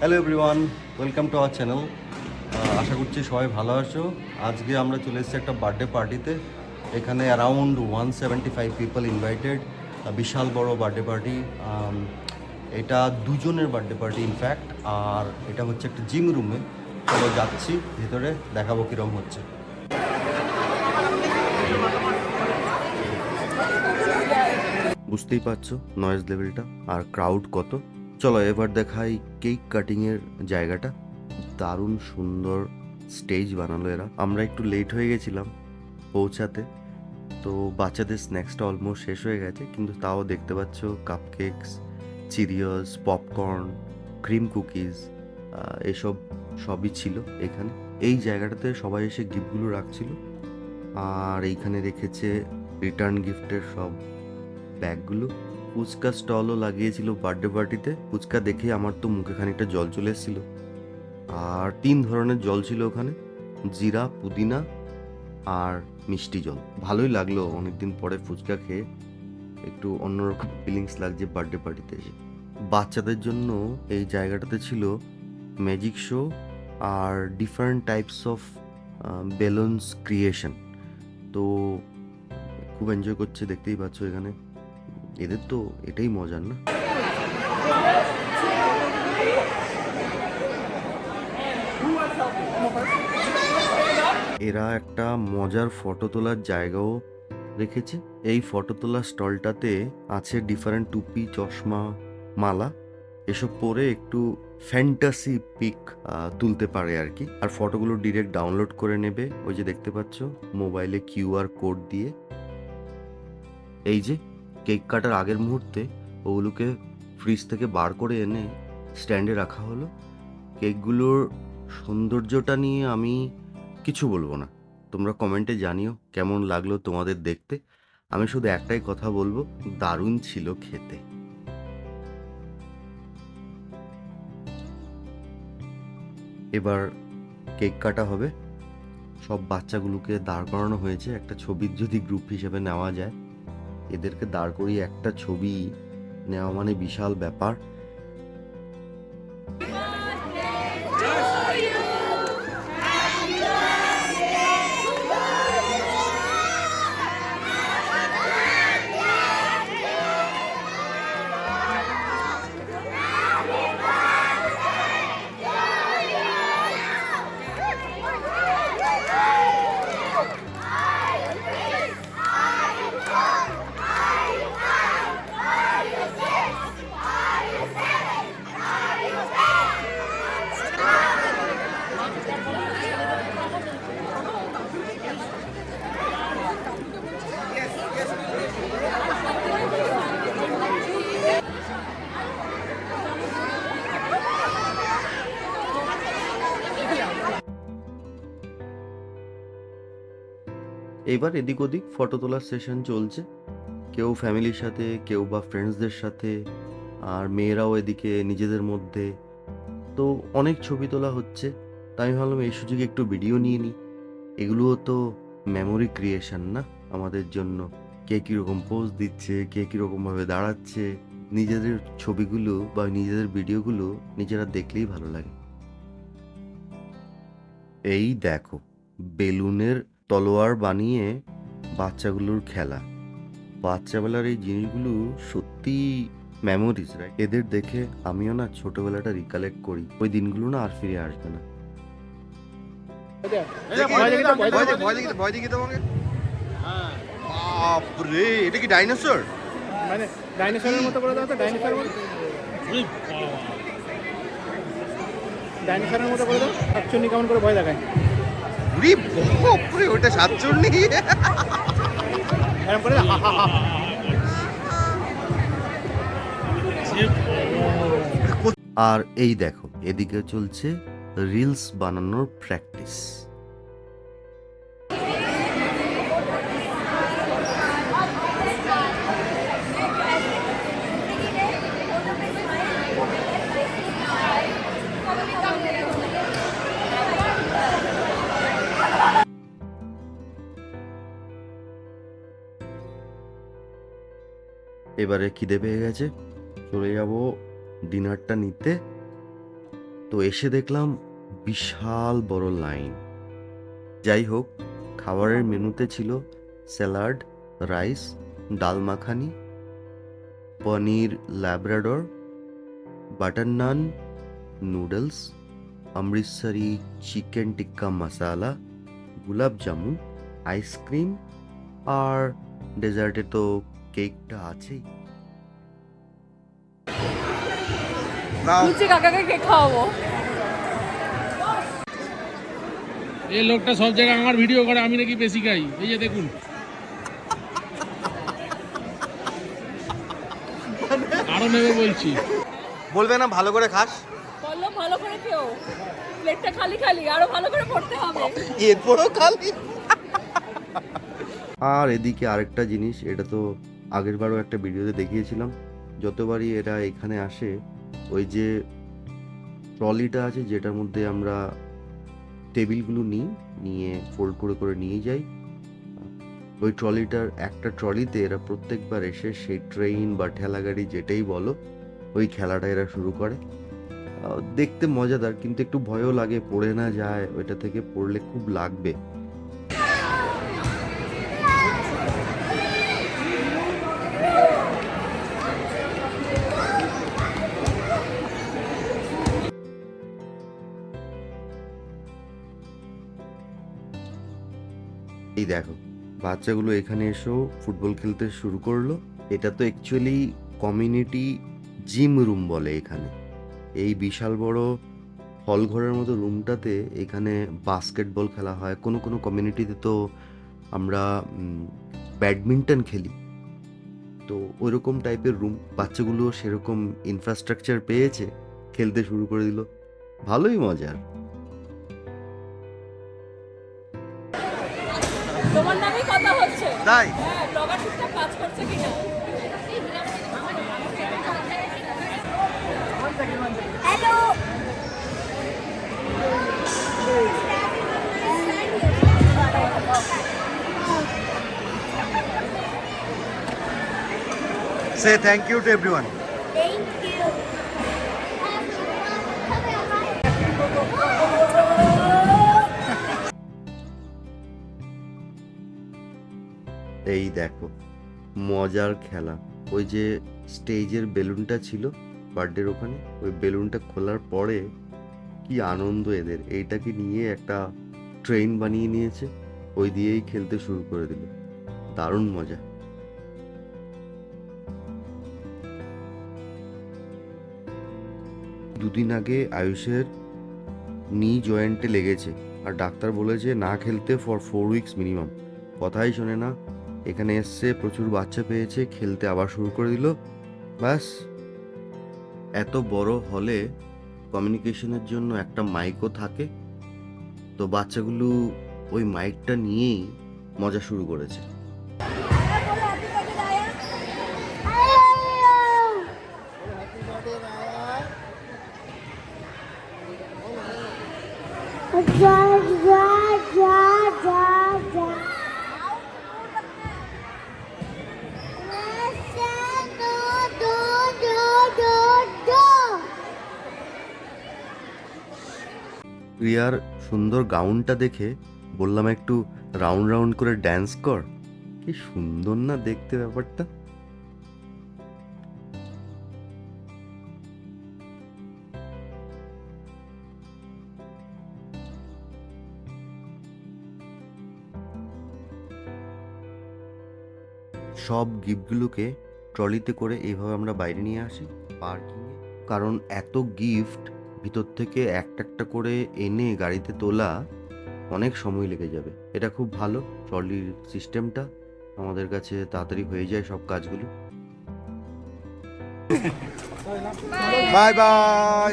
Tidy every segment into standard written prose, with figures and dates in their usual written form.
Hello everyone, welcome to our channel. আশা করছি সবাই ভালো আছো। আজকে আমরা চলে এসেছি একটা বার্থডে পার্টিতে। এখানে অ্যারাউন্ড 175 পিপল ইনভাইটেড। বিশাল বড় বার্থডে পার্টি। এটা দুজনের বার্থডে পার্টি ইনফ্যাক্ট। আর এটা হচ্ছে একটা জিম রুমে। চলো যাচ্ছি ভেতরে, দেখাবো কীরকম হচ্ছে। বুঝতেই পারছো নয়েজ লেভেলটা আর ক্রাউড কত। চলো এবার দেখাই কেক কাটিংয়ের জায়গাটা। দারুণ সুন্দর স্টেজ বানালো এরা। আমরা একটু লেট হয়ে গেছিলাম পৌঁছাতে, তো বাচ্চাদের স্ন্যাক্সটা অলমোস্ট শেষ হয়ে গেছে, কিন্তু তাও দেখতে পাচ্ছ কাপকেকস, চিরিয়াস, পপকর্ন, ক্রিম কুকিজ, এসব সবই ছিল এখানে। এই জায়গাটাতে সবাই এসে গিফটগুলো রাখছিল। আর এইখানে রেখেছে রিটার্ন গিফটের সব ব্যাগগুলো। ফুচকা স্টলও লাগিয়েছিল বার্থডে পার্টিতে। ফুচকা দেখে আমার তো মুখে খানিকটা জল চলে এসেছিল। আর 3 ধরনের জল ছিল ওখানে, জিরা, পুদিনা আর মিষ্টি জল। ভালোই লাগলো অনেকদিন পরে ফুচকা খেয়ে, একটু অন্যরকম ফিলিংস লাগছে বার্থডে পার্টিতে এসে। বাচ্চাদের জন্য এই জায়গাটাতে ছিল ম্যাজিক শো আর different types of balloons creation. তো খুব এনজয় করছে, দেখতেই পাচ্ছ এখানে। এদের তো এটাই মজার না। এরা একটা মজার ফটো তোলার জায়গাও রেখেছে। এই ফটো তোলার স্টলটাতে আছে ডিফারেন্ট টুপি, চশমা, মালা, এসব পরে একটু ফ্যান্টাসি পিক তুলতে পারে আর কি। আর ফটোগুলো ডিরেক্ট ডাউনলোড করে নেবে, ওই যে দেখতে পাচ্ছ মোবাইলে কিউআর কোড দিয়ে। এই যে কেক কাটার আগের মুহূর্তে ওগুলোকে ফ্রিজ থেকে বার করে এনে স্ট্যান্ডে রাখা হলো। কেকগুলোর সৌন্দর্যটা নিয়ে আমি কিছু বলবো না, তোমরা কমেন্টে জানিও কেমন লাগলো তোমাদের দেখতে। আমি শুধু একটাই কথা বলবো, দারুণ ছিল খেতে। এবার কেক কাটা হবে। সব বাচ্চাগুলোকে দাঁড় করানো হয়েছে একটা ছবির যদি গ্রুপ হিসেবে নেওয়া যায়। এদেরকে দাঁড় করিয়ে একটা ছবি নেওয়া মানে বিশাল ব্যাপার। এবার এদিক ওদিক ফটো তোলার সেশন চলছে, কেউ ফ্যামিলির সাথে, কেউ বা ফ্রেন্ডসদের সাথে, আর মেয়েরাও এদিকে নিজেদের মধ্যে। তো অনেক ছবি তোলা হচ্ছে, তাই আমি ভাবলাম এই সুযোগে একটু ভিডিও নিয়ে নিই। এগুলোও তো মেমোরি ক্রিয়েশন না আমাদের জন্য। কে কীরকম পোজ দিচ্ছে, কে কীরকমভাবে দাঁড়াচ্ছে, নিজেদের ছবিগুলো বা নিজেদের ভিডিওগুলো নিজেরা দেখলেই ভালো লাগে। এই দেখো বেলুনের তলোয়ার বানিয়ে বাচ্চাগুলোর খেলা। বাচ্চাবেলার এই জিনিসগুলো সত্যি মেমোরিজ, রাইট? এদের দেখে আমিও না ছোটবেলাটা রিকালেক্ট করি। ওই দিনগুলো না আর ফিরে আসবে না। ভয় দেখিয়ে তোমাকে। বাপরে, এটা কি ডাইনোসর? মানে ডাইনোসরের মতো করে দাও তো, ডাইনোসরের মতো করে দাও। শাকচুন্নি কেমন করে ভয় দেখায়? উরি বাপরে, ওটা সাতচুন্নি। এরকম করে দাও, হা, হা, হা, হা। আর এই দেখো এদিকে চলছে রিলস বানানোর প্র্যাকটিস। এবারে খিদে পেয়ে গেছে, চলে যাব ডিনারটা নিতে। তো এসে দেখলাম বিশাল বড় লাইন। যাই হোক, খাবারের মেনুতে ছিল স্যালাড, রাইস, ডাল মাখানি, পনির ল্যাব্রাডর, বাটার নান, নুডলস, অমৃতসরি চিকেন টিক্কা মশালা, গুলাব জামুন, আইসক্রিম, আর ডেজার্টে তো কেকটা আছেই। লুচি কাকাকে কেক খাওয়াবো। এই লোকটা সব জায়গায় আমার ভিডিও করে, আমি নাকি বেশি খাই। এই যে দেখুন, আরো নেবে বলছি। বলবে না ভালো করে খাস, বললো ভালো করে খেও, প্লেটটা খালি খালি, আরো ভালো করে পড়তে হবে। এরপরও খালি। আর এদিকে আরেকটা জিনিস, এটা তো আগেরবারও একটা ভিডিওতে দেখিয়েছিলাম, যতবারই এরা এখানে আসে ওই যে ট্রলিটা আছে যেটার মধ্যে আমরা টেবিলগুলো নিয়ে ফোল্ড করে করে নিয়ে যাই, ওই ট্রলিটার একটা ট্রলিতে এরা প্রত্যেকবার এসে সেই ট্রেন বা ঠেলা গাড়ি যেটাই বলো ওই খেলাটা এরা শুরু করে। দেখতে মজাদার, কিন্তু একটু ভয়ও লাগে পড়ে না যায়, ওইটা থেকে পড়লে খুব লাগবে। এই দেখো, বাচ্চাগুলো এখানে এসেও ফুটবল খেলতে শুরু করলো। এটা তো অ্যাকচুয়ালি কমিউনিটি জিম রুম বলে এখানে। এই বিশাল বড় হল ঘরের মতো রুমটাতে এখানে বাস্কেটবল খেলা হয়, কোনো কোনো কমিউনিটিতে তো আমরা ব্যাডমিন্টন খেলি, তো ওইরকম টাইপের রুম। বাচ্চাগুলো সেরকম ইনফ্রাস্ট্রাকচার পেয়েছে, খেলতে শুরু করে দিল, ভালোই মজার। তোমার নামই কথা হচ্ছে। তাই হ্যাঁ, ব্লগার ঠিকঠাক কাজ করছে কিনা। Hello. Say thank you to everyone. এই দেখো মজার খেলা, ওই যে স্টেজের বেলুনটা ছিল বার্থডের ওখানে, ওই বেলুনটা খোলার পরে কি আনন্দ এদের, এইটাকে নিয়ে একটা ট্রেন বানিয়ে নিয়েছে, ওই দিয়েই খেলতে শুরু করে দিল, দারুণ মজা। দুদিন আগে আয়ুষের নি জয়েন্টে লেগেছে, আর ডাক্তার বলেছে না খেলতে ফর 4 উইকস মিনিমাম। কথাই শোনে না, এখানে এসছে, প্রচুর বাচ্চা পেয়েছে, খেলতে আবার শুরু করে দিল। ব্যাস, এত বড় হলে কমিউনিকেশনের জন্য একটা মাইকও থাকে, তো বাচ্চাগুলো ওই মাইকটা নিয়েই মজা শুরু করেছে। রিয়ার সুন্দর গাউনটা দেখে বললাম একটু রাউন্ড রাউন্ড করে ড্যান্স কর, কি সুন্দর না দেখতে ব্যাপারটা। সব গিফটগুলোকে ট্রলিতে করে এইভাবে আমরা বাইরে নিয়ে আসি পার্কিংয়ে, কারণ এত গিফট ভিতর থেকে একটা একটা করে এনে গাড়িতে তোলা অনেক সময় লেগে যাবে। এটা খুব ভালো ট্রলির সিস্টেমটা, আমাদের কাছে তাড়াতাড়ি হয়ে যায় সব কাজগুলো। Bye bye.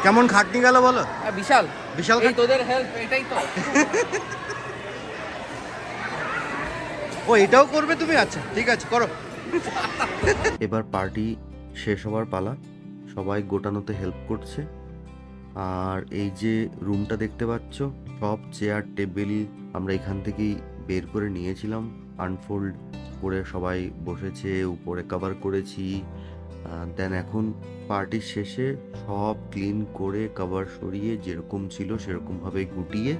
কেমন খাটনি গেল বলো? বিশাল বিশাল এই তোদের হেল্প, এটাই তো। ও এটাও করবে তুমি? আচ্ছা ঠিক আছে, করো। এবার পার্টি শেষ হওয়ার পালা, সবাই গোটানোতে হেল্প করছে। আর এই যে রুমটা দেখতে পাচ্ছ, সব চেয়ার টেবিল আমরা এখান থেকেই বের করে নিয়েছিলাম, আনফোল্ড করে সবাই বসেছে, উপরে কভার করেছি। দেন এখন পার্টির শেষে সব ক্লিন করে কভার সরিয়ে যেরকম ছিল সেরকমভাবে গুটিয়ে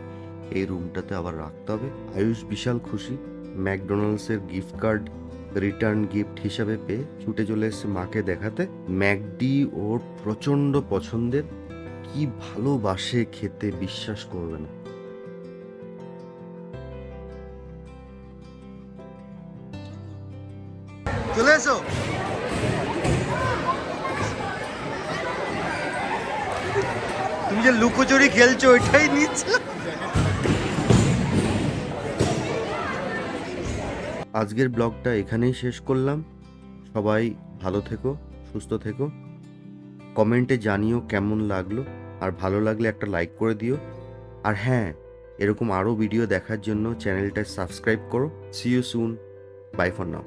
এই রুমটাতে আবার রাখতে হবে। আয়ুষ বিশাল খুশি, ম্যাকডোনাল্ডসের গিফট কার্ড রিটার্ন গিফট হিসাবে পেয়ে ছুটে চলে এসেছে মাকে দেখাতে। ম্যাকডি ওর প্রচণ্ড পছন্দের, কি ভালোবাসে খেতে বিশ্বাস করবে না। চলে এসো। তুমি যে লুকোচুরি খেলছো ওইটাই নিচ্ছ। আজকের ব্লগটা এখানেই শেষ করলাম। সবাই ভালো থেকো, সুস্থ থেকো। কমেন্টে জানিও কেমন লাগলো, আর ভালো লাগলে একটা লাইক করে দিও। আর হ্যাঁ, এরকম আরও ভিডিও দেখার জন্য চ্যানেলটা সাবস্ক্রাইব করো। See you soon, bye for now.